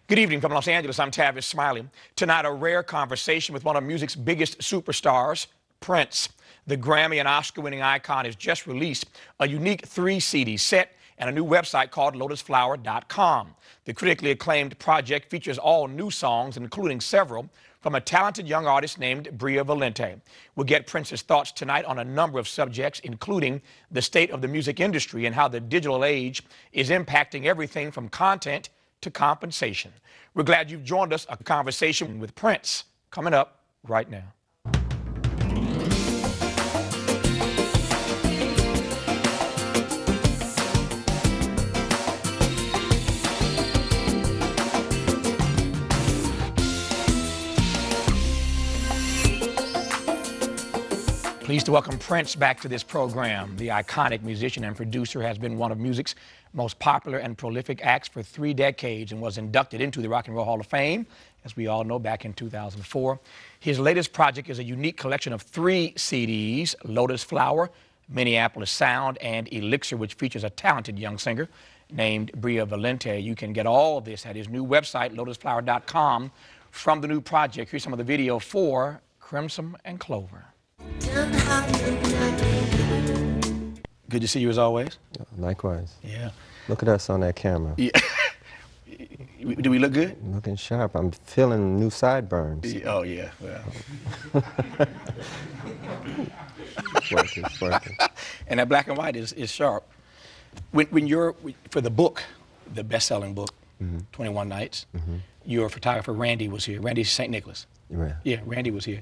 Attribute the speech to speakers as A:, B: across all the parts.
A: Good evening from Los Angeles. I'm Tavis, Smiley. Tonight, a rare conversation with one of music's biggest superstars, Prince. The Grammy and Oscar-winning icon has just released a unique 3-CD set and a new website called lotusflower.com. The critically acclaimed project features all new songs, including several from a talented young artist named Bria Valente. We'll get Prince's thoughts tonight on a number of subjects, including the state of the music industry and how the digital age is impacting everything from content to compensation. We're glad you've joined us. A conversation with Prince coming up right now. Pleased to welcome Prince back to this program. The iconic musician and producer has been one of music's most popular and prolific acts for 3 decades and was inducted into the Rock and Roll Hall of Fame, as we all know, back in 2004. His latest project is a unique collection of 3 CDs, Lotus Flower, Minneapolis Sound, and Elixir, which features a talented young singer named Bria Valente. You can get all of this at his new website, lotusflower.com. From the new project, here's some of the video for Crimson and Clover. Good to see you as always.
B: Likewise.
A: Yeah.
B: Look at us on that camera.
A: Yeah. Do we look good?
B: Looking sharp. I'm feeling new sideburns.
A: Oh, yeah. Well.
B: It's working.
A: And that black and white is sharp. When you're, for the book, the best-selling book, 21 Nights, your photographer, Randy, was here. Randy St. Nicholas.
B: Right.
A: Yeah, Randy was here.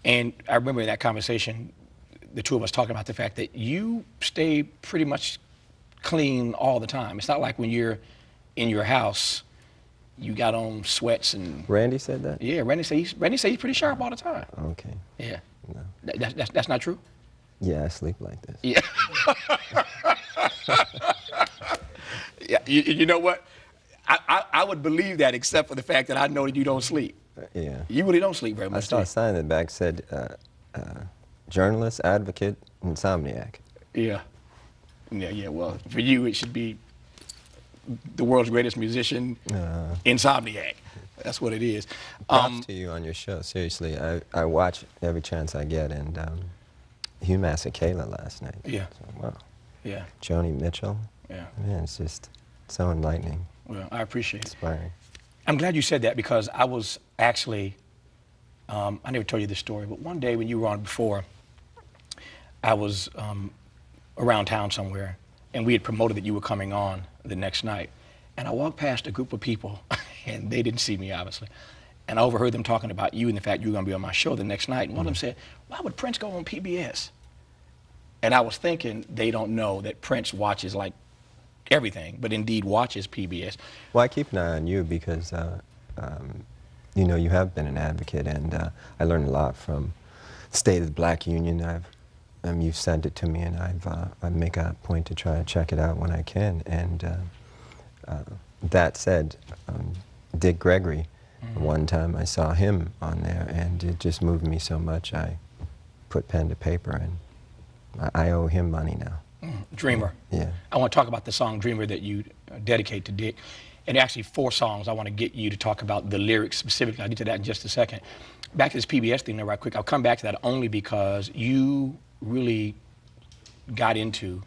A: And I remember in that conversation, the two of us talking about the fact that you stay pretty much clean all the time. It's not like when you're in your house, you got on sweats and...
B: Randy said that?
A: Yeah, Randy said he's pretty sharp all the time.
B: Okay.
A: Yeah.
B: No.
A: That's not true?
B: Yeah, I sleep like this.
A: Yeah. Yeah. You know what? I would believe that, except for the fact that I know that you don't sleep.
B: Yeah.
A: You really don't sleep very much.
B: I saw a sign in the back said, journalist, advocate, insomniac.
A: Yeah. Yeah, well, for you, it should be the world's greatest musician, insomniac. That's what it is.
B: Props to you on your show, seriously. I watch every chance I get, and UMass at Kayla last night.
A: Yeah.
B: So, wow.
A: Yeah.
B: Joni Mitchell.
A: Yeah.
B: Man, it's just so enlightening.
A: Well, I appreciate it.
B: Inspiring.
A: I'm glad you said that, because I was actually, I never told you this story, but one day when you were on before, I was around town somewhere, and we had promoted that you were coming on the next night. And I walked past a group of people, and they didn't see me, obviously. And I overheard them talking about you and the fact you were going to be on my show the next night. And one of them said, why would Prince go on PBS? And I was thinking, they don't know that Prince watches like everything, but indeed watches PBS.
B: Well, I keep an eye on you because, you know, you have been an advocate, and I learned a lot from State of the Black Union. You've sent it to me, and I make a point to try and check it out when I can. And that said, Dick Gregory, one time I saw him on there, and it just moved me so much. I put pen to paper, and I owe him money now.
A: Dreamer.
B: Yeah.
A: I want to talk about the song Dreamer that you dedicate to Dick. And actually 4 songs. I want to get you to talk about the lyrics specifically. I'll get to that in just a second. Back to this PBS thing right quick. I'll come back to that only because you really got into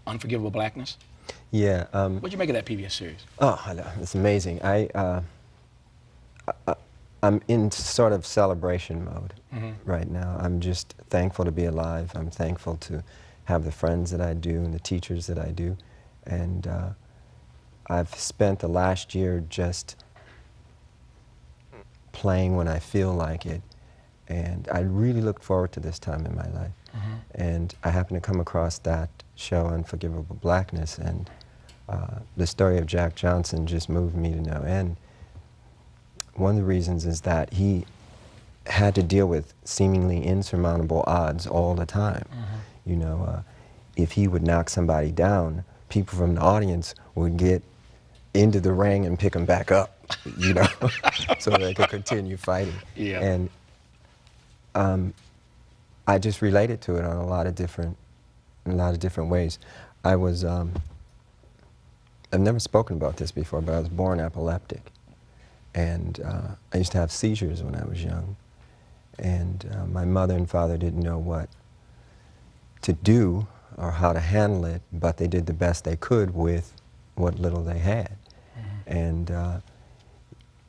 A: Unforgivable Blackness.
B: Yeah.
A: What'd you make of that PBS series?
B: Oh, it's amazing. I'm in sort of celebration mode right now. I'm just thankful to be alive. I'm thankful to have the friends that I do and the teachers that I do. And I've spent the last year just playing when I feel like it. And I really look forward to this time in my life. And I happened to come across that show, Unforgivable Blackness, and the story of Jack Johnson just moved me to no end. One of the reasons is that he had to deal with seemingly insurmountable odds all the time. You know, if he would knock somebody down, people from the audience would get into the ring and pick him back up, you know, so they could continue fighting.
A: Yeah.
B: And I just related to it on a lot of different ways. I was, I've never spoken about this before, but I was born epileptic. And I used to have seizures when I was young. And my mother and father didn't know what to do or how to handle it, but they did the best they could with what little they had. And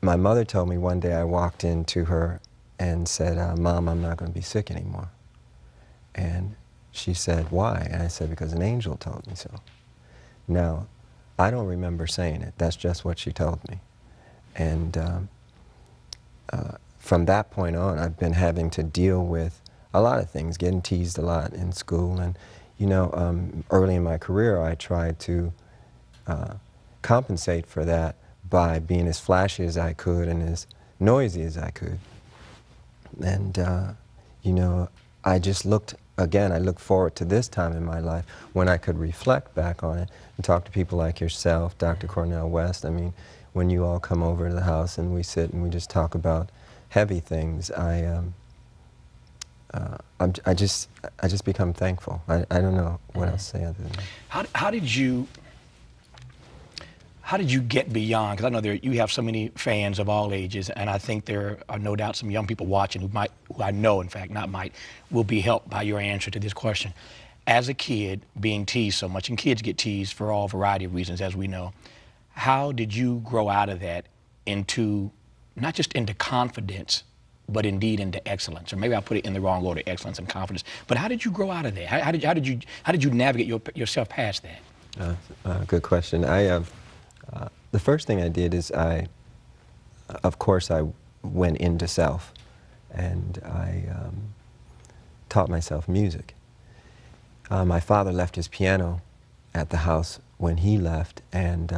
B: my mother told me one day, I walked into her and said, Mom, I'm not going to be sick anymore. And she said, why? And I said, because an angel told me so. Now, I don't remember saying it. That's just what she told me. And from that point on, I've been having to deal with a lot of things, getting teased a lot in school. And, you know, early in my career, I tried to compensate for that by being as flashy as I could and as noisy as I could. And, you know, I just looked, again, I look forward to this time in my life when I could reflect back on it and talk to people like yourself, Dr. Cornel West. I mean, when you all come over to the house and we sit and we just talk about heavy things, I just become thankful. I don't know what else to say other than that.
A: How did you get beyond? Because I know you have so many fans of all ages, and I think there are no doubt some young people watching who I know, in fact, not might, will be helped by your answer to this question. As a kid, being teased so much, and kids get teased for all variety of reasons, as we know, how did you grow out of that into, not just into confidence, but indeed into excellence? Or maybe I put it in the wrong order, excellence and confidence. But how did you grow out of that? How did you navigate yourself past that?
B: Good question. The first thing I did is of course, I went into self, and I taught myself music. My father left his piano at the house when he left, and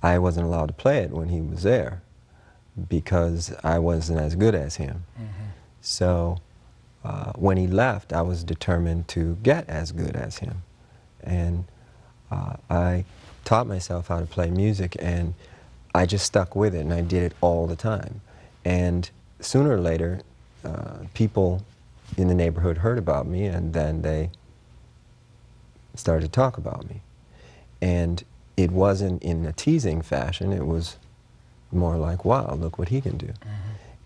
B: I wasn't allowed to play it when he was there because I wasn't as good as him. So when he left, I was determined to get as good as him. And I taught myself how to play music, and I just stuck with it, and I did it all the time. And sooner or later, people in the neighborhood heard about me, and then they started to talk about me. And it wasn't in a teasing fashion, it was more like, wow, look what he can do.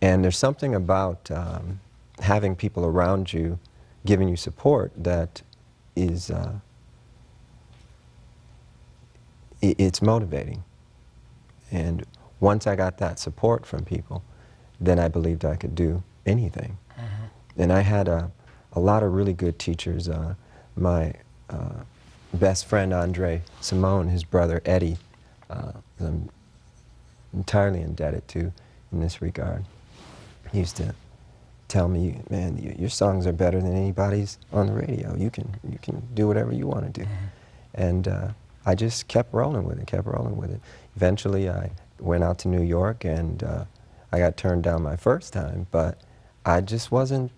B: And there's something about having people around you giving you support that is it's motivating. And once I got that support from people, then I believed I could do anything. And I had a lot of really good teachers. My best friend, Andre Simone, his brother, Eddie, I'm entirely indebted to in this regard. He used to tell me, man, your songs are better than anybody's on the radio. You can do whatever you want to do. And I just kept rolling with it, Eventually, I went out to New York, and I got turned down my first time, but I just wasn't,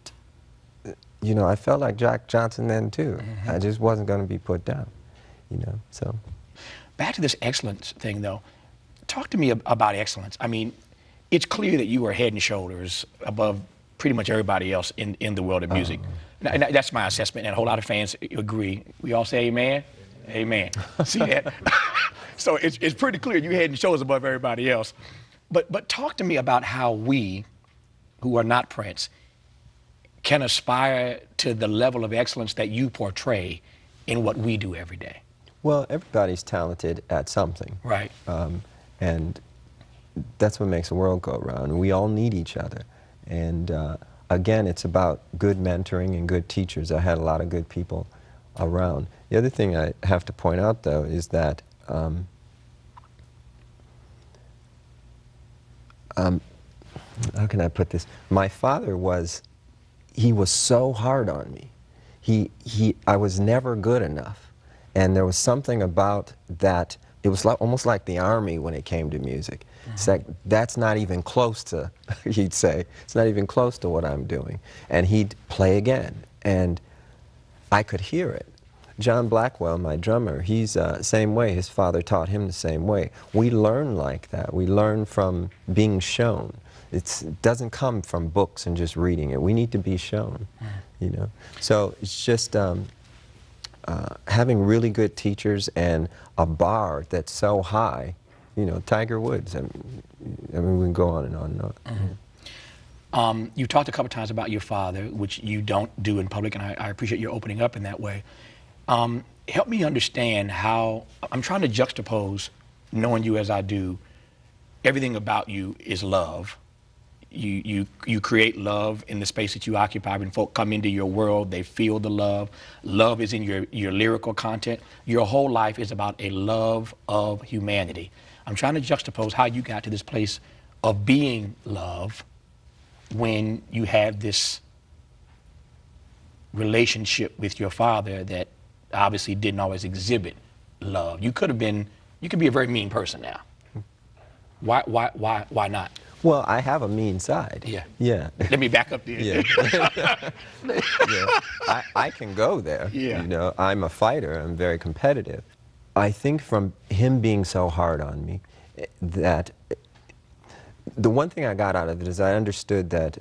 B: you know, I felt like Jack Johnson then, too. I just wasn't going to be put down, you know, so.
A: Back to this excellence thing, though. Talk to me about excellence. I mean, it's clear that you are head and shoulders above pretty much everybody else in the world of music. And that's my assessment, and a whole lot of fans agree. We all say amen? Amen. See that? So it's pretty clear you head and shoulders above everybody else. But talk to me about how we, who are not Prince, can aspire to the level of excellence that you portray in what we do every day.
B: Well, everybody's talented at something.
A: Right.
B: And that's what makes the world go round. We all need each other. And again, it's about good mentoring and good teachers. I had a lot of good people around. The other thing I have to point out, though, is that how can I put this? My father he was so hard on me. I was never good enough. And there was something about that. It was almost like the Army when it came to music. It's like, that's not even close to, he'd say, it's not even close to what I'm doing. And he'd play again. And I could hear it. John Blackwell, my drummer, he's same way. His father taught him the same way. We learn like that. We learn from being shown. It doesn't come from books and just reading it. We need to be shown, you know. So it's just having really good teachers and a bar that's so high. You know, Tiger Woods, I mean, we can go on and on and on.
A: Mm-hmm. You talked a couple times about your father, which you don't do in public, and I appreciate your opening up in that way. Help me understand how, I'm trying to juxtapose, knowing you as I do, everything about you is love. You create love in the space that you occupy. When folk come into your world, they feel the love. Love is in your lyrical content. Your whole life is about a love of humanity. I'm trying to juxtapose how you got to this place of being love when you have this relationship with your father that obviously didn't always exhibit love. You could be a very mean person now. Why not?
B: Well, I have a mean side.
A: Yeah.
B: Yeah.
A: Let me back up there.
B: Yeah. Yeah. I can go there.
A: Yeah.
B: You know, I'm a fighter. I'm very competitive. I think from him being so hard on me, that the one thing I got out of it is I understood that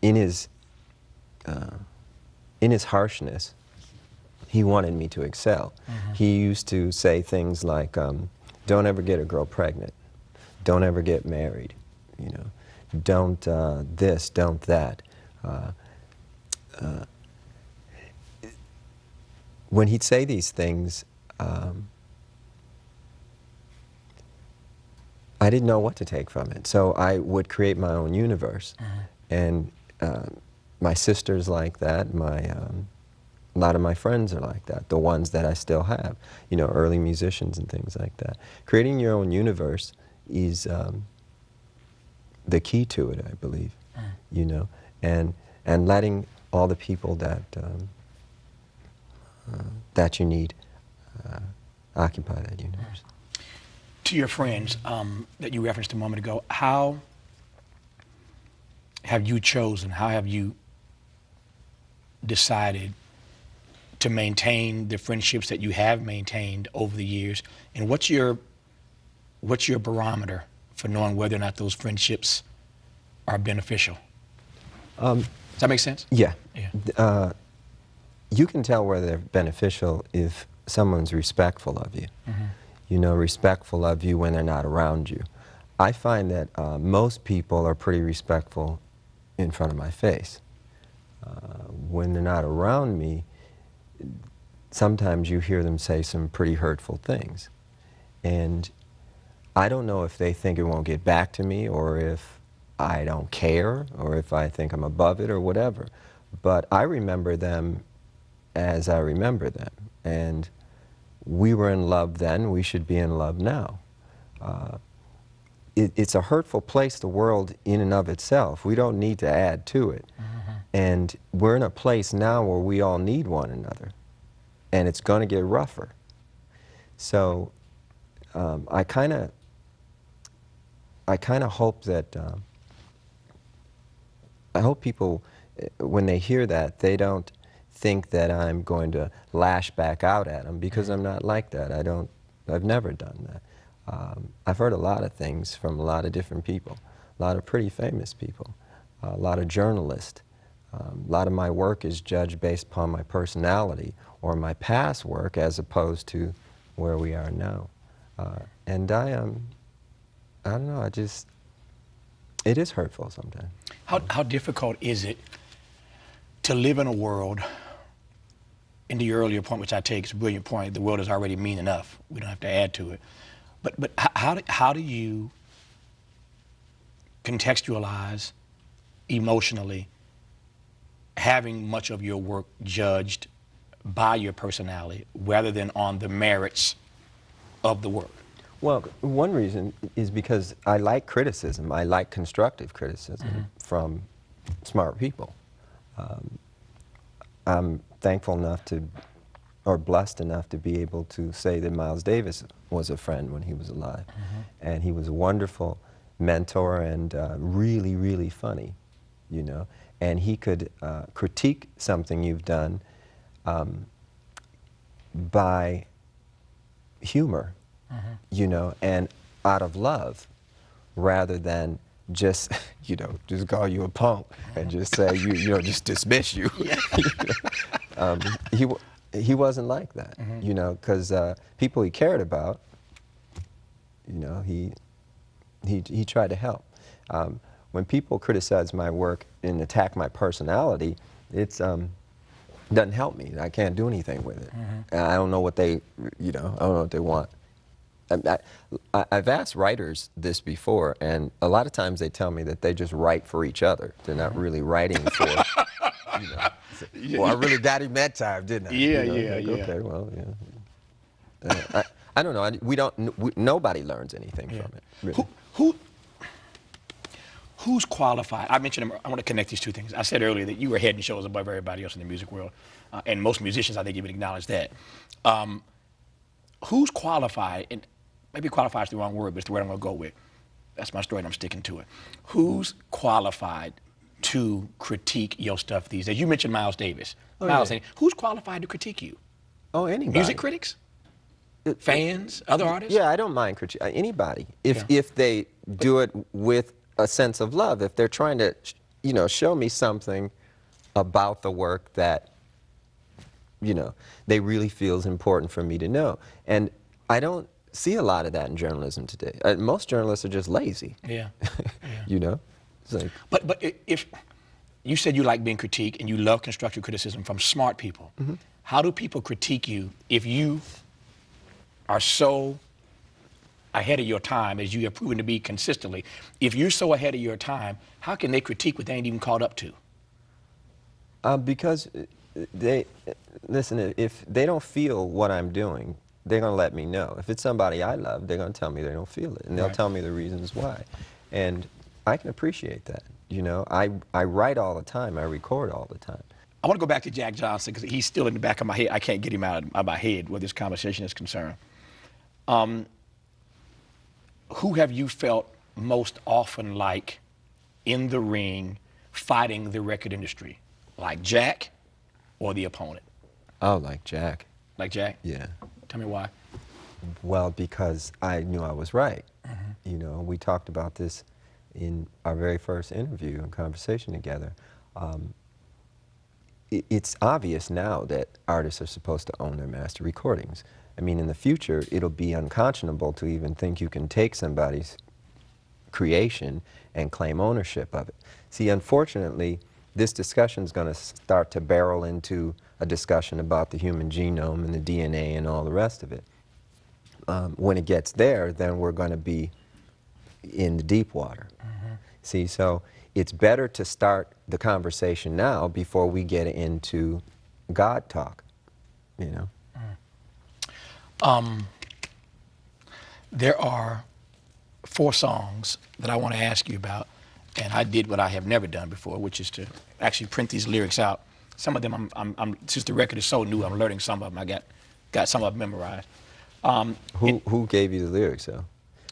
B: in his harshness, he wanted me to excel. Mm-hmm. He used to say things like, "Don't ever get a girl pregnant. Don't ever get married. You know, don't this, don't that." When he'd say these things, I didn't know what to take from it. So I would create my own universe. Mm-hmm. And my sister's like that. A lot of my friends are like that, the ones that I still have, you know, early musicians and things like that. Creating your own universe is the key to it, I believe, you know, and letting all the people that that you need occupy that universe.
A: To your friends that you referenced a moment ago, how have you chosen, how have you decided to maintain the friendships that you have maintained over the years, and what's your barometer for knowing whether or not those friendships are beneficial? Does that make sense?
B: Yeah.
A: Yeah.
B: You can tell whether they're beneficial if someone's respectful of you. Mm-hmm. You know, respectful of you when they're not around you. I find that most people are pretty respectful in front of my face. When they're not around me, sometimes you hear them say some pretty hurtful things. And I don't know if they think it won't get back to me, or if I don't care, or if I think I'm above it, or whatever. But I remember them as I remember them. And we were in love then, we should be in love now. It's a hurtful place, the world in and of itself. We don't need to add to it. Mm-hmm. And we're in a place now where we all need one another. And it's going to get rougher. So I kind of hope that, I hope people, when they hear that, they don't think that I'm going to lash back out at them, because I'm not like that. I've never done that. I've heard a lot of things from a lot of different people, a lot of pretty famous people, a lot of journalists. A lot of my work is judged based upon my personality or my past work as opposed to where we are now. And I don't know, it is hurtful sometimes.
A: How difficult is it to live in a world, into your earlier point, which I take is a brilliant point, the world is already mean enough, we don't have to add to it. But how do you contextualize emotionally having much of your work judged by your personality rather than on the merits of the work?
B: Well, one reason is because I like criticism. I like constructive criticism. Mm-hmm. From smart people. I'm thankful enough or blessed enough to be able to say that Miles Davis was a friend when he was alive. Mm-hmm. And he was a wonderful mentor and really, really funny, you know. And he could critique something you've done by humor, mm-hmm. you know, and out of love, rather than just, you know, just call you a punk and just say, you know, just dismiss you. Yeah. He wasn't like that, mm-hmm. you know, because people he cared about, you know, he tried to help. When people criticize my work and attack my personality, it's doesn't help me. I can't do anything with it. And I don't know what they, I don't know what they want. I've asked writers this before, and a lot of times they tell me that they just write for each other. They're not really writing for, well, I really got him that time, didn't I?
A: Yeah,
B: Okay, well, yeah. I don't know. Nobody learns anything from it. Really.
A: Who's qualified? I mentioned, I want to connect these two things. I said earlier that you were head and shoulders above everybody else in the music world, and most musicians, I think, even acknowledge that. Who's qualified, and maybe qualified is the wrong word, but it's the word I'm going to go with. That's my story, and I'm sticking to it. Who's qualified to critique your stuff these days? You mentioned Miles Davis. Who's qualified to critique you?
B: Oh, anybody.
A: Music critics? Fans? Other artists?
B: Yeah, I don't mind critiquing anybody. If they do it with a sense of love, if they're trying to, show me something about the work that, they really feel is important for me to know. And I don't see a lot of that in journalism today. Most journalists are just lazy.
A: Yeah.
B: It's like,
A: but if you said you like being critiqued and you love constructive criticism from smart people, how do people critique you if you are so ahead of your time, as you have proven to be consistently? If you're so ahead of your time, how can they critique what they ain't even caught up to?
B: Because listen, if they don't feel what I'm doing, they're going to let me know. If it's somebody I love, they're going to tell me they don't feel it, and they'll tell me the reasons why. And I can appreciate that. I write all the time. I record all the time.
A: I want to go back to Jack Johnson because he's still in the back of my head. I can't get him out of my head where this conversation is concerned. Who have you felt most often like in the ring fighting the record industry? Like Jack or the opponent?
B: Oh, like Jack.
A: Like Jack?
B: Yeah.
A: Tell me why.
B: Well, because I knew I was right. We talked about this in our very first interview and conversation together. It's obvious now that artists are supposed to own their master recordings. I mean, in the future, it'll be unconscionable to even think you can take somebody's creation and claim ownership of it. See, unfortunately, this discussion is going to start to barrel into a discussion about the human genome and the DNA and all the rest of it. When it gets there, then we're going to be in the deep water. See, so it's better to start the conversation now before we get into God talk,
A: There are 4 songs that I want to ask you about, and I did what I have never done before, which is to actually print these lyrics out. Some of them, since the record is so new, I'm learning some of them. I got some of them memorized.
B: Who gave you the lyrics, though?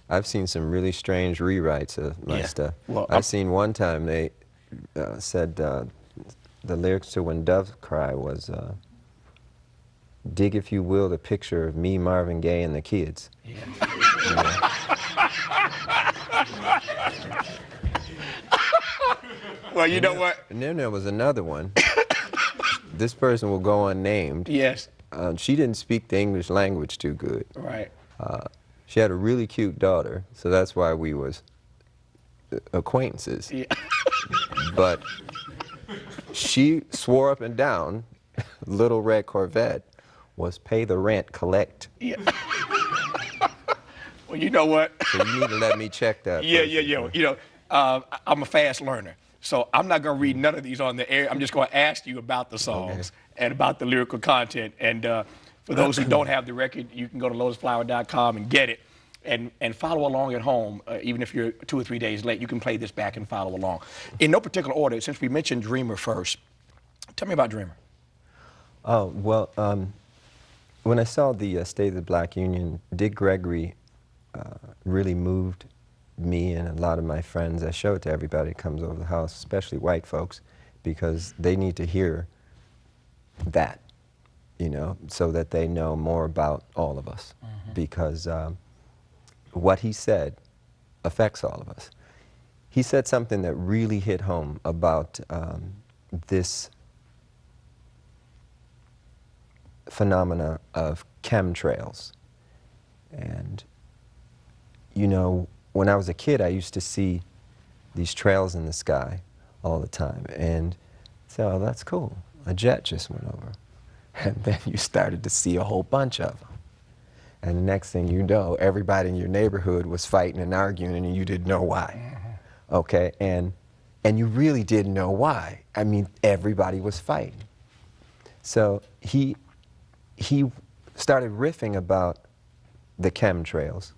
B: I've seen some really strange rewrites of my stuff.
A: Well,
B: I've seen one time they said the lyrics to When Doves Cry was, dig, if you will, the picture of me, Marvin Gaye, and the kids.
A: Yeah. Well, you know what?
B: And then there was another one. This person will go unnamed.
A: Yes.
B: She didn't speak the English language too good.
A: Right.
B: She had a really cute daughter, so that's why we was acquaintances.
A: Yeah.
B: But she swore up and down, Little Red Corvette was pay the rent, collect.
A: Yeah. Well, you know what?
B: So you need to let me check that.
A: Yeah. I'm a fast learner, so I'm not going to read none of these on the air. I'm just going to ask you about the songs and about the lyrical content. And for those who don't have the record, you can go to lotusflower.com and get it. And follow along at home. Even if you're 2 or 3 days late, you can play this back and follow along. In no particular order, since we mentioned Dreamer first, tell me about Dreamer.
B: Oh, well, when I saw the State of the Black Union, Dick Gregory really moved me and a lot of my friends. I show it to everybody that comes over the house, especially white folks, because they need to hear that, so that they know more about all of us. Because what he said affects all of us. He said something that really hit home about this phenomena of chemtrails. And, when I was a kid, I used to see these trails in the sky all the time. And so, oh, that's cool. A jet just went over. And then you started to see a whole bunch of them. And the next thing you know, everybody in your neighborhood was fighting and arguing, and you didn't know why. Okay? And you really didn't know why. I mean, everybody was fighting. So he started riffing about the chemtrails.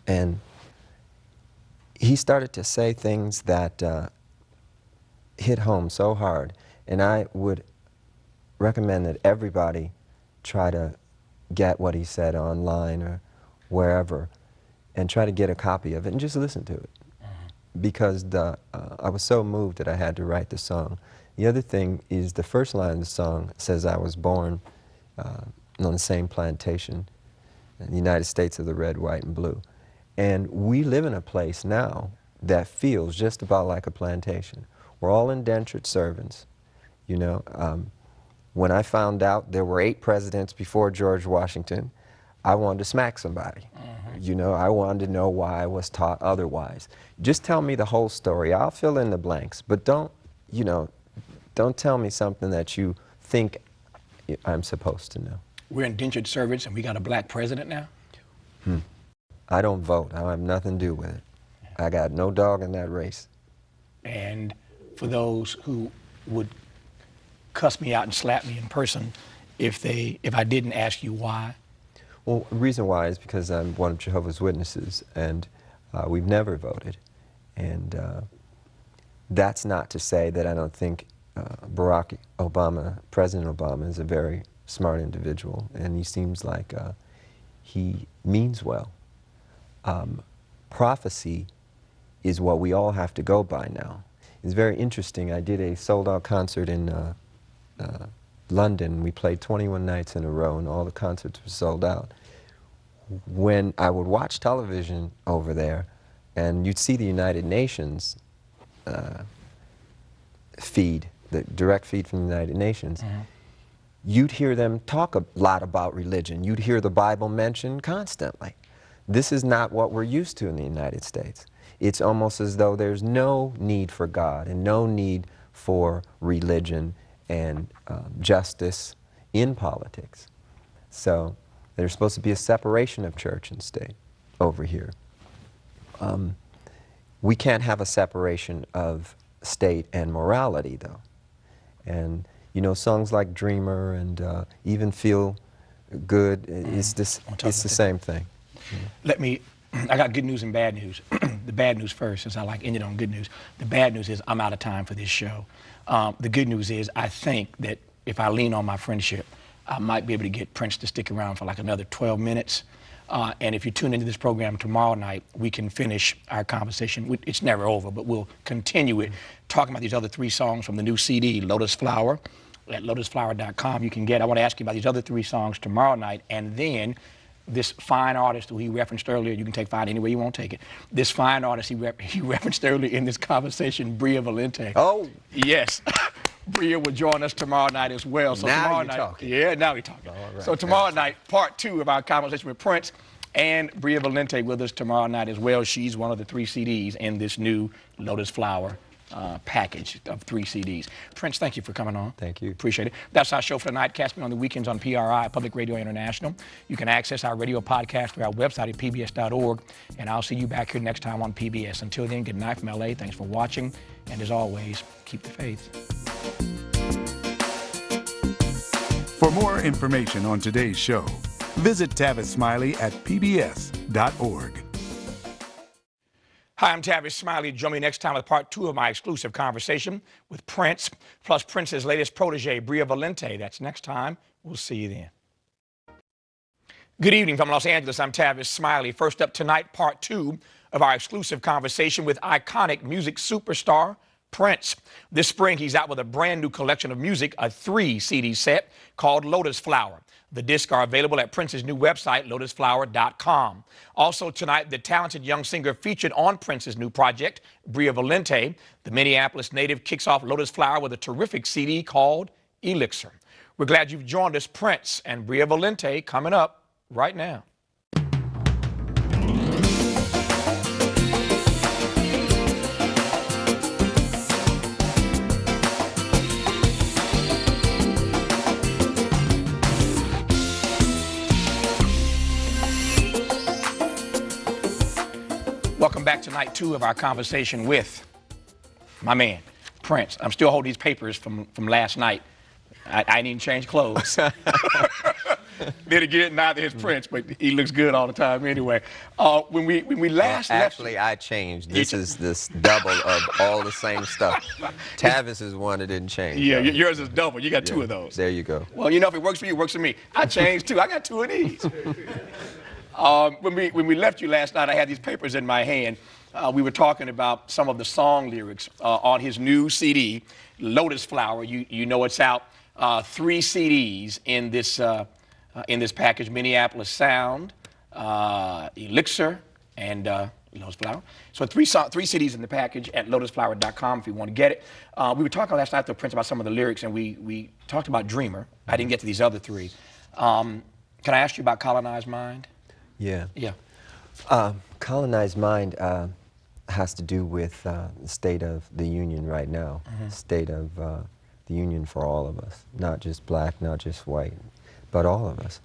B: And he started to say things that hit home so hard. And I would recommend that everybody try to get what he said online or wherever and try to get a copy of it and just listen to it. Because I was so moved that I had to write the song. The other thing is the first line of the song says I was born on the same plantation in the United States of the red, white, and blue. And we live in a place now that feels just about like a plantation. We're all indentured servants, you know. When I found out there were 8 presidents before George Washington, I wanted to smack somebody. You know, I wanted to know why I was taught otherwise. Just tell me the whole story. I'll fill in the blanks, but don't, you know, don't tell me something that you think I'm supposed to know.
A: We're indentured servants and we got a black president now?
B: I don't vote. I have nothing to do with it. I got no dog in that race.
A: And for those who would cuss me out and slap me in person if I didn't ask you why?
B: Well, the reason why is because I'm one of Jehovah's Witnesses, and we've never voted. And that's not to say that I don't think Barack Obama, President Obama, is a very smart individual, and he seems like he means well. Prophecy is what we all have to go by now. It's very interesting. I did a sold-out concert in London. We played 21 nights in a row, and all the concerts were sold out. When I would watch television over there, and you'd see the United Nations feed, the direct feed from the United Nations, you'd hear them talk a lot about religion. You'd hear the Bible mentioned constantly. This is not what we're used to in the United States. It's almost as though there's no need for God and no need for religion and justice in politics. So there's supposed to be a separation of church and state over here. We can't have a separation of state and morality, though. And, you know, songs like Dreamer and even Feel Good, it's the same thing.
A: I got good news and bad news. The bad news first, since I like ended on good news. The bad news is I'm out of time for this show. The good news is I think that if I lean on my friendship, I might be able to get Prince to stick around for like another 12 minutes. And if you tune into this program tomorrow night, we can finish our conversation. It's never over, but we'll continue it, talking about these other 3 songs from the new CD, Lotus Flower, at lotusflower.com. You can get, I want to ask you about these other 3 songs tomorrow night, and then this fine artist who he referenced earlier, you can take fine any way you want to take it. This fine artist he referenced earlier in this conversation, Bria Valente.
B: Oh!
A: Yes. Bria will join us tomorrow night as well. So
B: now
A: tomorrow
B: you're
A: night,
B: talking.
A: Yeah, now we're talking.
B: Right.
A: So tomorrow night, part 2 of our conversation with Prince, and Bria Valente with us tomorrow night as well. She's one of the 3 CDs in this new Lotus Flower package of 3 CDs. Prince, thank you for coming on.
B: Thank you.
A: Appreciate it. That's our show for tonight. Catch me on the weekends on PRI, Public Radio International. You can access our radio podcast through our website at pbs.org, and I'll see you back here next time on PBS. Until then, good night from LA. Thanks for watching, and as always, keep the faith.
C: For more information on today's show, visit Tavis Smiley at pbs.org.
A: Hi, I'm Tavis Smiley. Join me next time with part 2 of my exclusive conversation with Prince, plus Prince's latest protege, Bria Valente. That's next time. We'll see you then. Good evening from Los Angeles. I'm Tavis Smiley. First up tonight, part 2 of our exclusive conversation with iconic music superstar Prince. This spring, he's out with a brand new collection of music, a 3-CD set called Lotus Flower. The discs are available at Prince's new website, lotusflower.com. Also tonight, the talented young singer featured on Prince's new project, Bria Valente. The Minneapolis native kicks off Lotus Flower with a terrific CD called Elixir. We're glad you've joined us, Prince and Bria Valente, coming up right now. Welcome back to night 2 of our conversation with my man, Prince. I'm still holding these papers from last night. I didn't even change clothes. Then again, neither is Prince, but he looks good all the time anyway. When we last left...
B: Actually, I changed. This is this double of all the same stuff. Tavis is one that didn't change.
A: Yeah, yours is double. You got 2 of those.
B: There you go.
A: Well, you know, if it works for you, it works for me. I changed 2. I got 2 of these. When we left you last night, I had these papers in my hand. We were talking about some of the song lyrics on his new CD, Lotus Flower. You know it's out. 3 CDs in this package: Minneapolis Sound, Elixir, and Lotus Flower. So 3 CDs in the package at lotusflower.com if you want to get it. We were talking last night, though, Prince, about some of the lyrics, and we talked about Dreamer. I didn't get to these other 3. Can I ask you about Colonized Mind?
B: Yeah.
A: Yeah.
B: Colonized Mind has to do with the state of the union right now, state of the union for all of us, not just black, not just white, but all of us.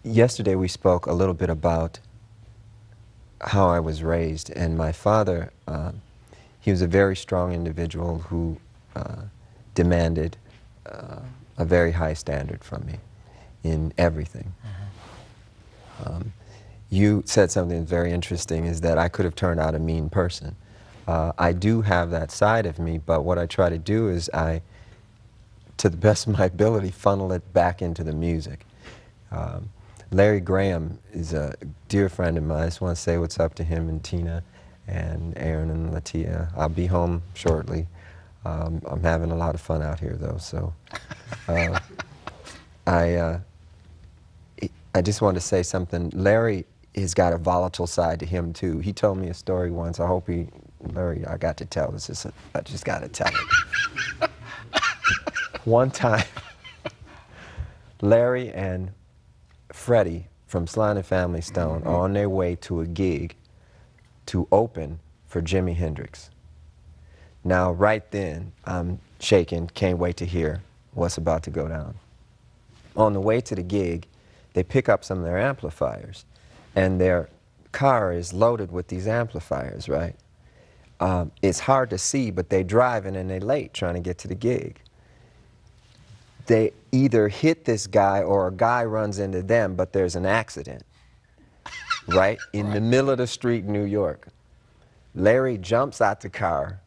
B: Yesterday we spoke a little bit about how I was raised, and my father, he was a very strong individual who demanded a very high standard from me in everything. You said something very interesting, is that I could have turned out a mean person. I do have that side of me, but what I try to do is to the best of my ability, funnel it back into the music. Larry Graham is a dear friend of mine. I just want to say what's up to him and Tina and Aaron and Latia. I'll be home shortly. I'm having a lot of fun out here, though, so I just want to say something. Larry has got a volatile side to him, too. He told me a story once. I hope Larry, I got to tell this. I just got to tell it. One time, Larry and Freddie from Sly and the Family Stone are on their way to a gig to open for Jimi Hendrix. Now, right then, I'm shaking, can't wait to hear what's about to go down. On the way to the gig, they pick up some of their amplifiers, and their car is loaded with these amplifiers, right? It's hard to see, but they're driving and they're late trying to get to the gig. They either hit this guy or a guy runs into them, but there's an accident, right? In the middle of the street in New York. Larry jumps out the car,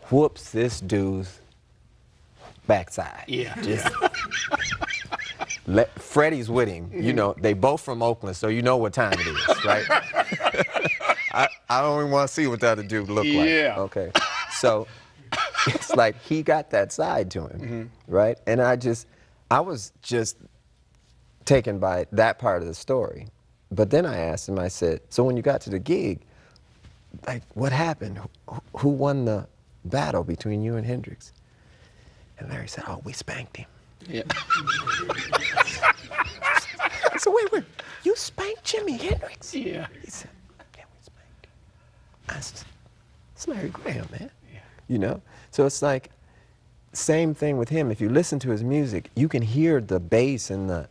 B: whoops this dude's backside.
A: Yeah.
B: Freddie's with him. You know, they both from Oakland, so you know what time it is, right? I don't even want to see what the other dude look like.
A: Yeah.
B: Okay. So it's like he got that side to him, right? And I was just taken by that part of the story. But then I asked him, I said, so when you got to the gig, like, what happened? Who won the battle between you and Hendrix? And Larry said, oh, we spanked him.
A: Yeah.
B: I said, wait, you spanked Jimi Hendrix?
A: Yeah.
B: He said, yeah, we spanked him. I said, it's Larry Graham, man.
A: Yeah.
B: You know? So it's like, same thing with him. If you listen to his music, you can hear the bass and the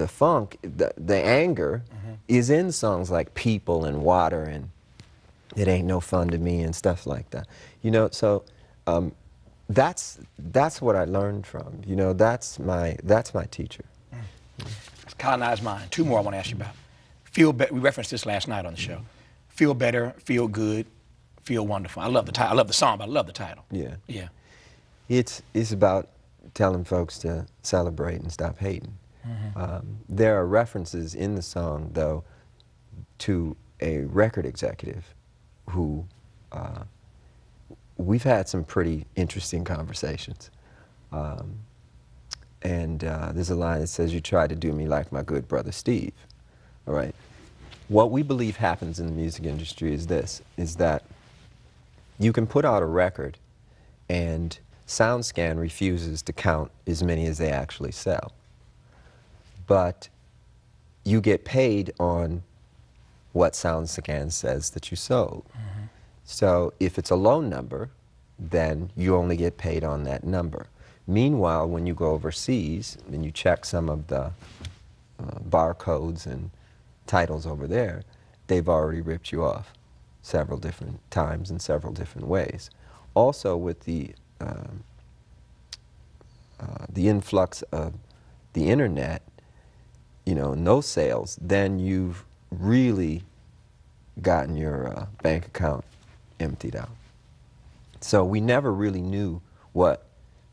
B: funk, the anger is in songs like People and Water and It Ain't No Fun to Me and stuff like that. You know, so that's what I learned from. You know, that's my teacher.
A: It's Colonized Mind. 2 more I want to ask you about. Feel better. We referenced this last night on the show. Feel better, feel good, feel wonderful. I love the title. I love the song, but I love the title.
B: Yeah.
A: Yeah.
B: It's about telling folks to celebrate and stop hating. There are references in the song, though, to a record executive who we've had some pretty interesting conversations. And there's a line that says, you tried to do me like my good brother Steve. All right? What we believe happens in the music industry is this, is that you can put out a record and SoundScan refuses to count as many as they actually sell. But you get paid on what SoundScan says that you sold. So if it's a low number, then you only get paid on that number. Meanwhile, when you go overseas and you check some of the barcodes and titles over there, they've already ripped you off several different times in several different ways. Also, with the influx of the internet, you know, no sales, then you've really gotten your bank account emptied out. So we never really knew what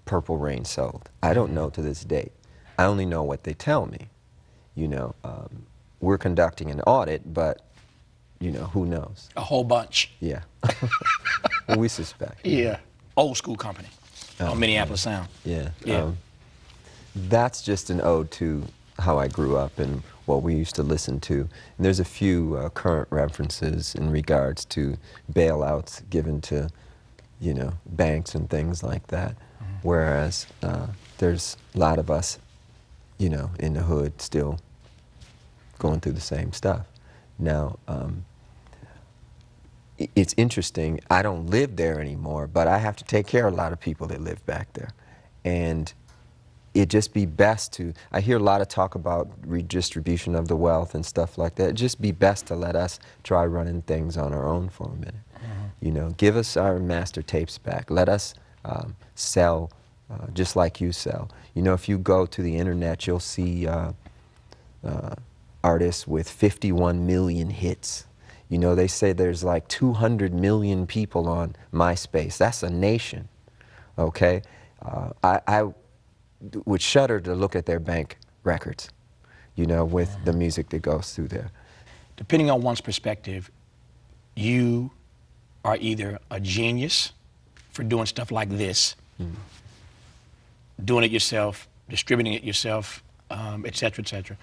B: Purple Rain sold. I don't know to this date. I only know what they tell me. You know, we're conducting an audit, but, you know, who knows?
A: A whole bunch.
B: Yeah. We suspect.
A: Yeah. Old school company on Minneapolis Sound.
B: Yeah.
A: Yeah.
B: That's just an ode to how I grew up and what we used to listen to. And there's a few current references in regards to bailouts given to, you know, banks and things like that. Whereas there's a lot of us, you know, in the hood still going through the same stuff. Now, it's interesting, I don't live there anymore, but I have to take care of a lot of people that live back there. And it'd just be best to, I hear a lot of talk about redistribution of the wealth and stuff like that. It'd just be best to let us try running things on our own for a minute. You know, give us our master tapes back. Let us sell just like you sell. You know, if you go to the internet, you'll see artists with 51 million hits. You know, they say there's like 200 million people on MySpace. That's a nation, okay? I would shudder to look at their bank records, you know, with the music that goes through there.
A: Depending on one's perspective, you are either a genius for doing stuff like this, doing it yourself, distributing it yourself, et cetera, et cetera.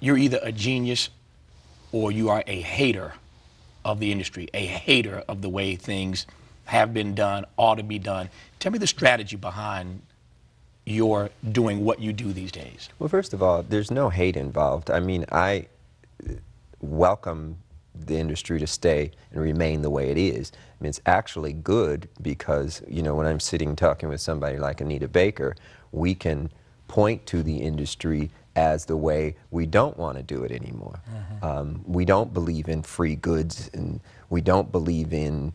A: You're either a genius or you are a hater of the industry, a hater of the way things have been done, ought to be done. Tell me the strategy behind your doing what you do these days.
B: Well, first of all, there's no hate involved. I mean, I welcome the industry to stay and remain the way it is. I mean, it's actually good because, you know, when I'm sitting talking with somebody like Anita Baker, we can point to the industry as the way we don't want to do it anymore. We don't believe in free goods, and we don't believe in,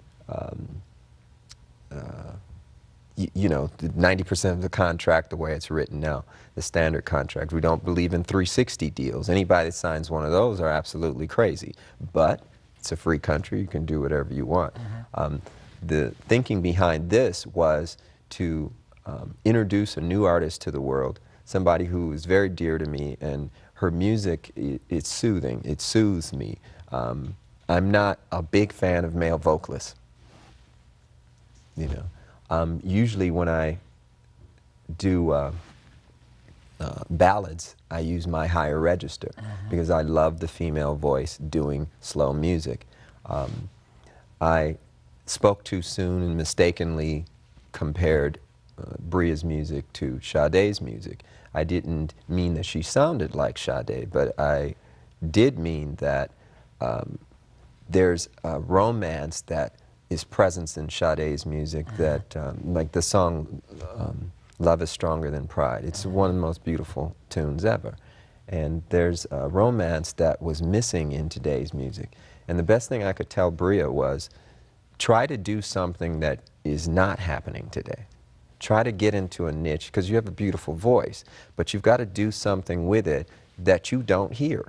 B: you know, 90% of the contract the way it's written now, the standard contract. We don't believe in 360 deals. Anybody that signs one of those are absolutely crazy. But it's a free country. You can do whatever you want. The thinking behind this was to introduce a new artist to the world, somebody who is very dear to me, and her music, it's soothing. It soothes me. I'm not a big fan of male vocalists, you know. Usually when I do ballads, I use my higher register because I love the female voice doing slow music. I spoke too soon and mistakenly compared Bria's music to Sade's music. I didn't mean that she sounded like Sade, but I did mean that there's a romance that is present in Sade's music that, like the song Love is Stronger Than Pride. It's one of the most beautiful tunes ever. And there's a romance that was missing in today's music. And the best thing I could tell Bria was, try to do something that is not happening today. Try to get into a niche, because you have a beautiful voice, but you've got to do something with it that you don't hear.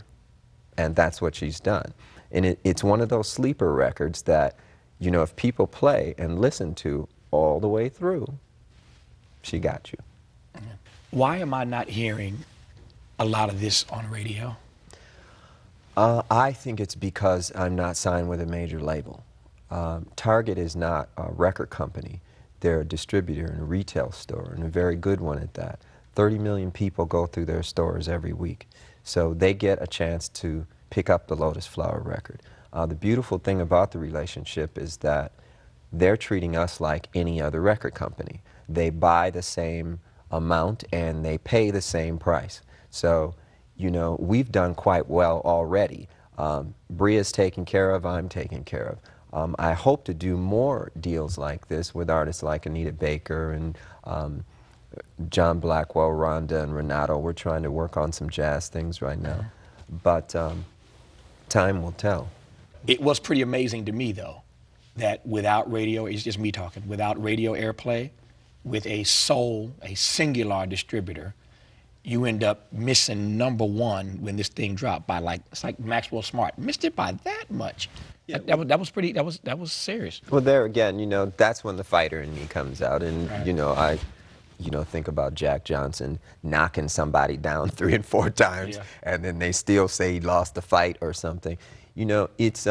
B: And that's what she's done. And it's one of those sleeper records that, you know, if people play and listen to all the way through, she got you.
A: Why am I not hearing a lot of this on radio?
B: I think it's because I'm not signed with a major label. Target is not a record company. They're a distributor and a retail store, and a very good one at that. 30 million people go through their stores every week. So they get a chance to pick up the Lotus Flower record. The beautiful thing about the relationship is that they're treating us like any other record company. They buy the same amount and they pay the same price. So, you know, we've done quite well already. Bria's taken care of, I'm taken care of. I hope to do more deals like this with artists like Anita Baker and John Blackwell, Rhonda, and Renato. We're trying to work on some jazz things right now. But Time will tell.
A: It was pretty amazing to me, though, that without radio, it's just me talking, without radio airplay, with a singular distributor, you end up missing #1 when this thing dropped by it's like Maxwell Smart. Missed it by that much. Yeah. That was serious.
B: Well, there again, that's when the fighter in me comes out. And,
A: Right.
B: I think about Jack Johnson knocking somebody down 3 and 4 times,
A: Yeah.
B: and then they still say he lost the fight or something. It's,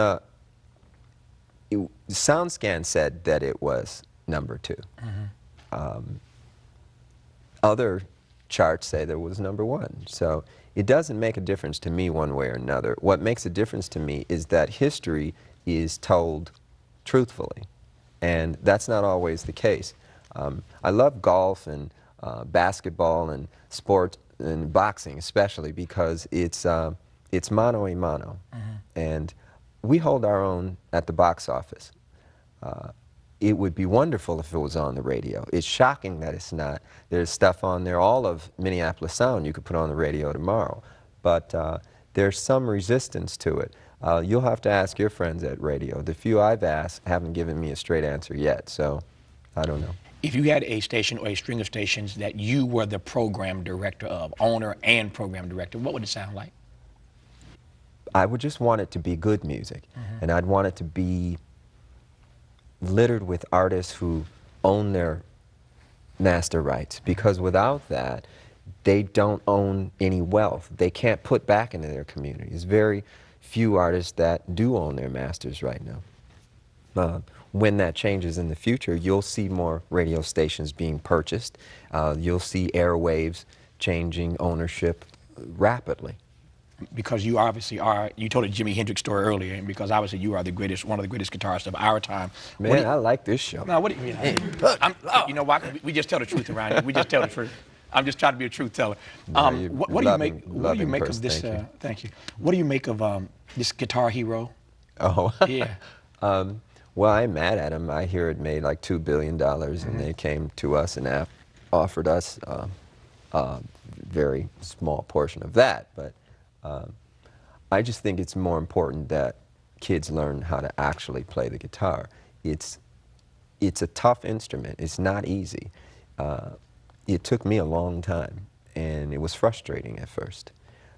B: SoundScan said that it was #2.
A: Mm-hmm.
B: Other charts say that it was #1. So it doesn't make a difference to me one way or another. What makes a difference to me is that history is told truthfully, and that's not always the case. I love golf and basketball and sport and boxing especially because it's mano a mano, and we hold our own at the box office. It would be wonderful if it was on the radio. It's shocking that it's not. There's stuff on there, all of Minneapolis Sound you could put on the radio tomorrow, but there's some resistance to it. You'll have to ask your friends at radio. The few I've asked haven't given me a straight answer yet, so I don't know.
A: If you had a station or a string of stations that you were the program director of, owner and program director, what would it sound like?
B: I would just want it to be good music, and I'd want it to be littered with artists who own their master rights, because without that, they don't own any wealth. They can't put back into their communities. Very few artists that do own their masters right now. When that changes in the future, you'll see more radio stations being purchased. You'll see airwaves changing ownership rapidly.
A: Because you obviously are, you told a Jimi Hendrix story earlier, and because obviously you are the greatest, one of the greatest guitarists of our time.
B: Man, I like this show.
A: No, what do you mean? You know what? We just tell the truth around here. We just tell the truth. I'm just trying to be a truth teller. What do you make of this? Thank you. What do you make of this Guitar Hero?
B: Oh.
A: Yeah.
B: Well, I'm mad at them. I hear it made like $2 billion, and they came to us and offered us a very small portion of that. But I just think it's more important that kids learn how to actually play the guitar. It's a tough instrument. It's not easy. It took me a long time, and it was frustrating at first.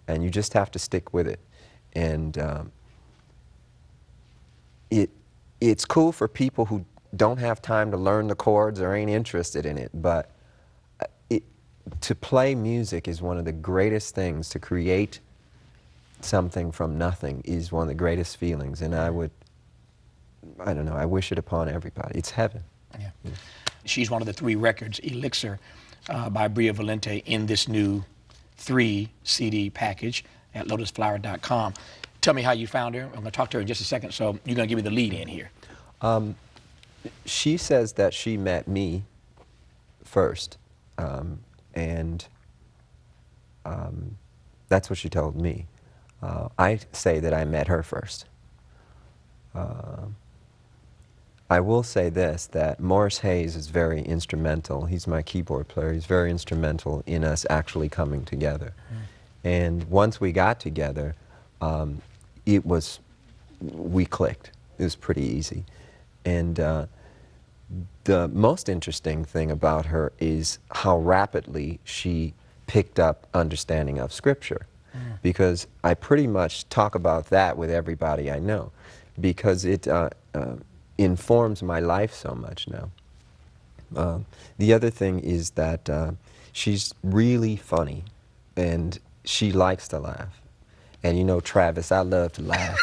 B: And you just have to stick with it. And it's cool for people who don't have time to learn the chords or ain't interested in it, but to play music is one of the greatest things. To create something from nothing is one of the greatest feelings, and I don't know, I wish it upon everybody. It's heaven.
A: Yeah. She's one of the 3 records, Elixir by Bria Valente, in this new 3 CD package at lotusflower.com. Tell me how you found her. I'm going to talk to her in just a second, so you're going to give me the lead in here.
B: She says that she met me first, and that's what she told me. I say that I met her first. I will say this, that Morris Hayes is very instrumental. He's my keyboard player. He's very instrumental in us actually coming together. And once we got together, we clicked. It was pretty easy. And the most interesting thing about her is how rapidly she picked up understanding of Scripture. Because I pretty much talk about that with everybody I know, because it informs my life so much now. The other thing is that she's really funny, and she likes to laugh. And you know, Travis, I love to laugh.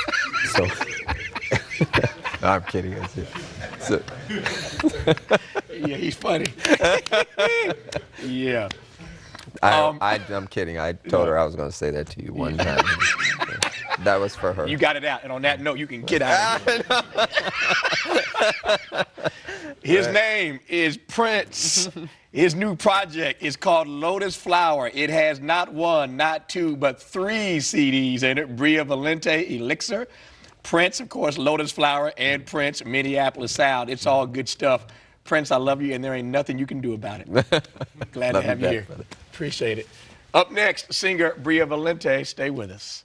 B: So, no, I'm kidding. So,
A: Yeah, he's funny. Yeah.
B: I'm kidding. I told her I was going to say that to you one time. That was for her.
A: You got it out. And on that note, you can get out of here. His name is Prince. His new project is called Lotus Flower. It has not 1, not 2, but 3 CDs in it. Bria Valente, Elixir. Prince, of course, Lotus Flower, and Prince, Minneapolis Sound. It's all good stuff. Prince, I love you, and there ain't nothing you can do about it. Glad to have you here.
B: Brother.
A: Appreciate it. Up next, singer Bria Valente. Stay with us.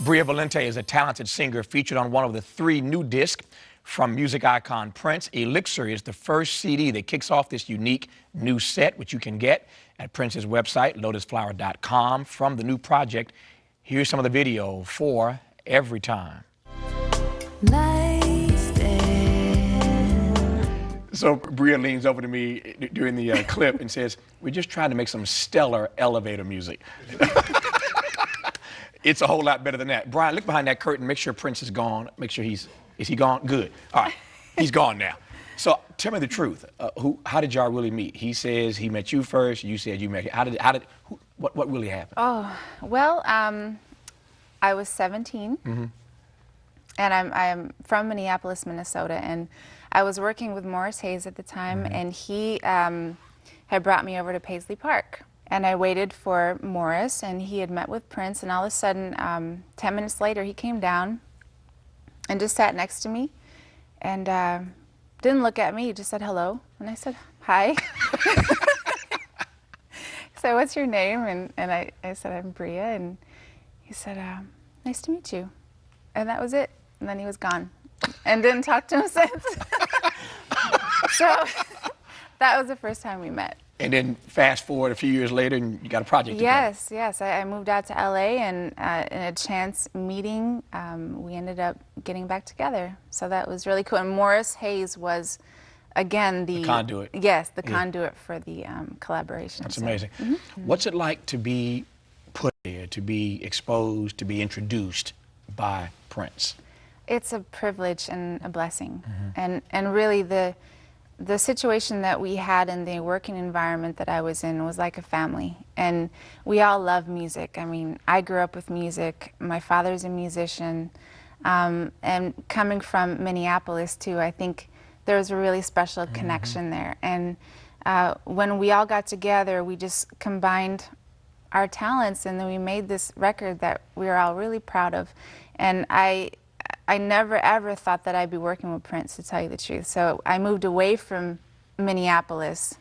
A: Bria Valente is a talented singer featured on one of the 3 new discs from music icon Prince. Elixir is the first CD that kicks off this unique new set, which you can get at Prince's website, lotusflower.com. From the new project, here's some of the video for Every Time.
D: Nice day.
A: So Bria leans over to me during the clip and says, "We're just trying to make some stellar elevator music." It's a whole lot better than that. Brian, look behind that curtain. Make sure Prince is gone. Make sure is he gone? Good. All right, he's gone now. So tell me the truth. How did y'all really meet? He says he met you first. You said you met him. What really happened?
E: Oh, well, I was 17, and I'm from Minneapolis, Minnesota, and I was working with Morris Hayes at the time, and he had brought me over to Paisley Park. And I waited for Morris, and he had met with Prince, and all of a sudden, 10 minutes later, he came down and just sat next to me, and didn't look at me, he just said hello, and I said, hi. So what's your name? And I said, I'm Bria, and he said, nice to meet you. And that was it, and then he was gone, and didn't talk to him since. So that was the first time we met.
A: And then fast forward a few years later, and you got a project together.
E: Yes. I moved out to LA, and in a chance meeting, we ended up getting back together. So that was really cool. And Morris Hayes was, again, the
A: conduit.
E: Yes, the conduit for the collaboration.
A: That's amazing. What's it like to be put there, to be exposed, to be introduced by Prince?
E: It's a privilege and a blessing. And really the situation that we had in the working environment that I was in was like a family, and we all love music. I mean, I grew up with music. My father's a musician, and coming from Minneapolis too, I think there was a really special connection there. And when we all got together, we just combined our talents, and then we made this record that we were all really proud of. And I never ever thought that I'd be working with Prince, to tell you the truth. So I moved away from Minneapolis,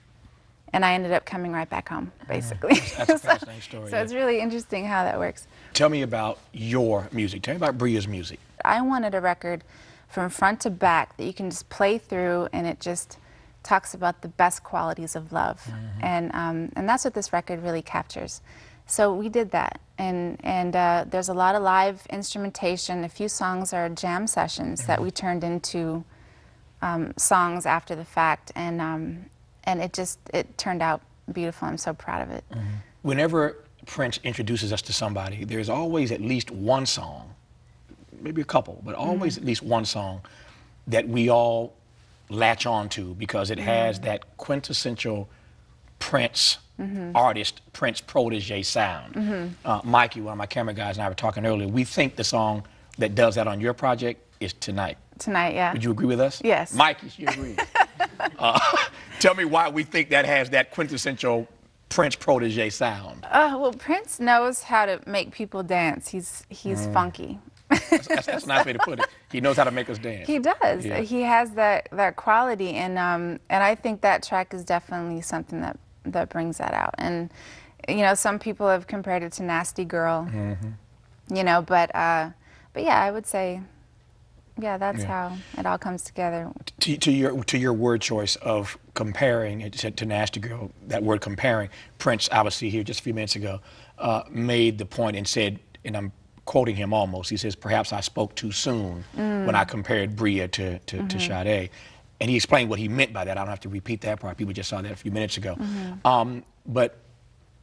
E: and I ended up coming right back home, basically.
A: That's a fascinating story.
E: So it's really interesting how that works.
A: Tell me about your music. Tell me about Bria's music.
E: I wanted a record from front to back that you can just play through, and it just talks about the best qualities of love. And that's what this record really captures. So we did that, and there's a lot of live instrumentation. A few songs are jam sessions that we turned into songs after the fact, and it turned out beautiful. I'm so proud of it.
A: Whenever Prince introduces us to somebody, there's always at least one song, maybe a couple, but always at least one song that we all latch on to because it has that quintessential Prince artist, Prince protege sound. Mikey, one of my camera guys, and I were talking earlier. We think the song that does that on your project is Tonight.
E: Tonight, yeah.
A: Would you agree with us?
E: Yes.
A: Mikey, she agrees. Tell me why we think that has that quintessential Prince protege sound.
E: Well, Prince knows how to make people dance. He's funky.
A: That's a nice way to put it. He knows how to make us dance.
E: He does.
A: Yeah.
E: He has that quality, and I think that track is definitely something that brings that out. And you know, some people have compared it to Nasty Girl. You know, but yeah, I would say, yeah, that's how it all comes together.
A: To your word choice of comparing it to Nasty Girl, that word comparing, Prince, obviously here just a few minutes ago, made the point and said, and I'm quoting him almost, he says, perhaps I spoke too soon when I compared Bria to Sade. And he explained what he meant by that. I don't have to repeat that part. People just saw that a few minutes ago. But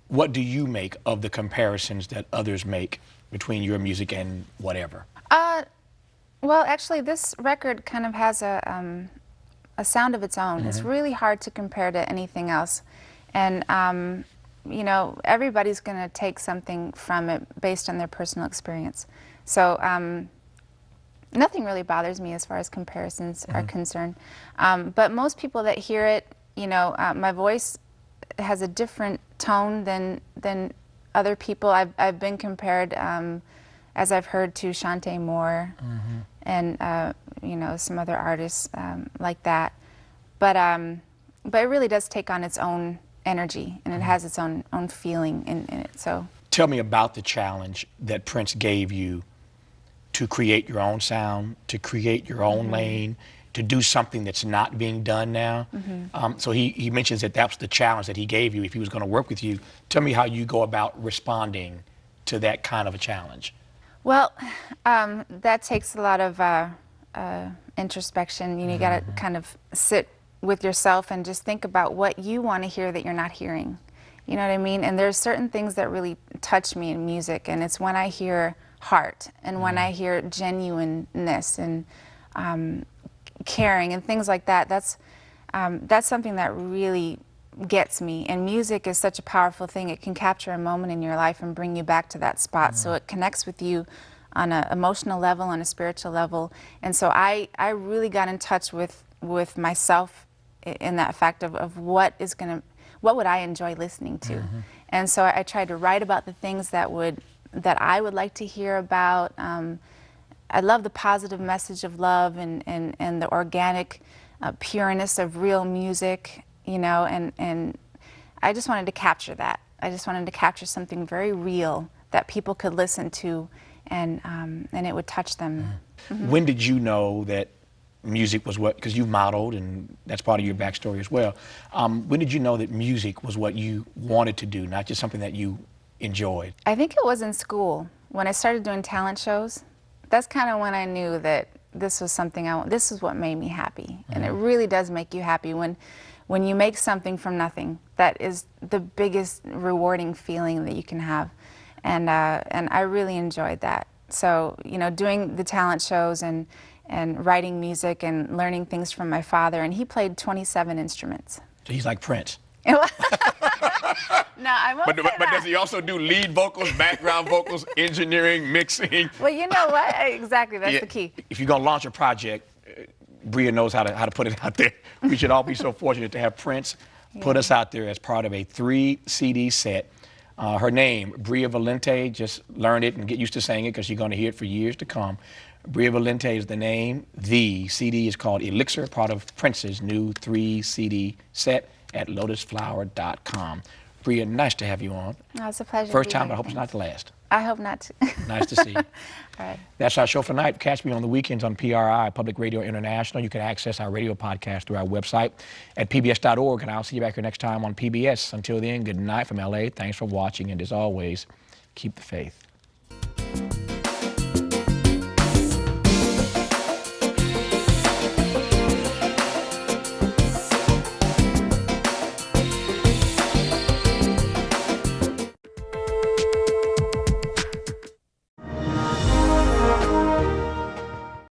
A: what do you make of the comparisons that others make between your music and whatever?
E: Well, actually, this record kind of has a sound of its own. It's really hard to compare to anything else. And you know, everybody's going to take something from it based on their personal experience. So nothing really bothers me as far as comparisons are concerned. But most people that hear it, you know, my voice has a different tone than other people. I've been compared, as I've heard, to Shantae Moore and you know, some other artists like that. But it really does take on its own energy, and it has its own feeling in it. So
A: tell me about the challenge that Prince gave you to create your own sound, to create your own lane, to do something that's not being done now. So he mentions that was the challenge that he gave you if he was going to work with you. Tell me how you go about responding to that kind of a challenge.
E: Well, that takes a lot of introspection. You know, you got to kind of sit with yourself and just think about what you want to hear that you're not hearing. You know what I mean? And there's certain things that really touch me in music, and it's when I hear heart and when I hear genuineness and caring and things like that. That's something that really gets me. And music is such a powerful thing. It can capture a moment in your life and bring you back to that spot. So it connects with you on an emotional level, on a spiritual level. And so I really got in touch with myself in that fact of what would I enjoy listening to. And so I tried to write about the things that I would like to hear about. I love the positive message of love and the organic pureness of real music, you know, and I just wanted to capture that. I just wanted to capture something very real that people could listen to, and it would touch them.
A: When did you know that music was what, because you've modeled and that's part of your backstory as well, when did you know that music was what you wanted to do, not just something that you enjoyed?
E: I think it was in school. When I started doing talent shows, that's kind of when I knew that this was something this is what made me happy. And it really does make you happy when you make something from nothing. That is the biggest rewarding feeling that you can have. And I really enjoyed that. So, you know, doing the talent shows and writing music and learning things from my father, and he played 27 instruments.
A: So he's like Prince.
E: No, I won't
A: But
E: say
A: but
E: that.
A: does he also do lead vocals, background vocals, engineering, mixing?
E: Well, you know what? Exactly, that's
A: Yeah,
E: the key.
A: If you're going to launch a project, Bria knows how to put it out there. We should all be so fortunate to have Prince put us out there as part of a 3-CD set. Her name, Bria Valente, just learn it and get used to saying it because you're going to hear it for years to come. Bria Valente is the name. The CD is called Elixir, part of Prince's new 3-CD set at lotusflower.com. Bria, nice to have you on.
E: Oh, it's a pleasure.
A: First
E: to be
A: time,
E: here.
A: but I hope it's not the last.
E: I hope not to.
A: Nice to see you.
E: All right.
A: That's our show for tonight. Catch me on the weekends on PRI, Public Radio International. You can access our radio podcast through our website at pbs.org, and I'll see you back here next time on PBS. Until then, good night from LA. Thanks for watching, and as always, keep the faith.